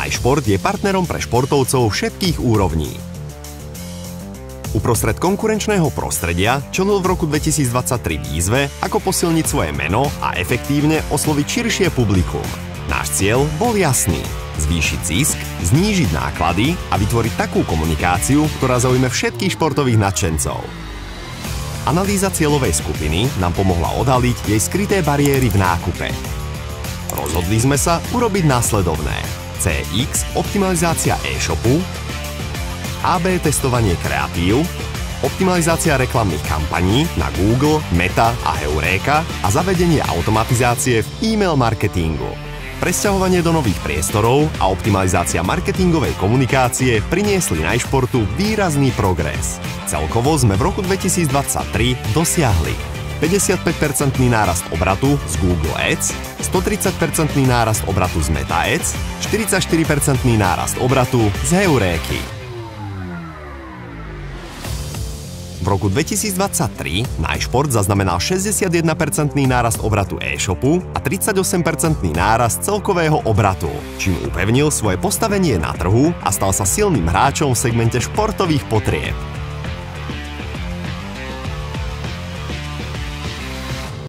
Najšport je partnerom pre športovcov všetkých úrovní. Uprostred konkurenčného prostredia čelil v roku 2023 výzve, ako posilniť svoje meno a efektívne osloviť širšie publikum. Náš cieľ bol jasný. Zvýšiť zisk, znížiť náklady a vytvoriť takú komunikáciu, ktorá zaujme všetkých športových nadšencov. Analýza cieľovej skupiny nám pomohla odhaliť jej skryté bariéry v nákupe. Rozhodli sme sa urobiť následovné: CX, optimalizácia e-shopu, AB testovanie kreatív, optimalizácia reklamných kampaní na Google, Meta a Heureka a zavedenie automatizácie v e-mail marketingu. Presťahovanie do nových priestorov a optimalizácia marketingovej komunikácie priniesli Najšportu výrazný progres. Celkovo sme v roku 2023 dosiahli 55% nárast obratu z Google Ads, 130% nárast obratu z Meta Ads, 44% nárast obratu z Heuréky. V roku 2023 Najšport zaznamenal 61% nárast obratu e-shopu a 38% nárast celkového obratu, čím upevnil svoje postavenie na trhu a stal sa silným hráčom v segmente športových potrieb.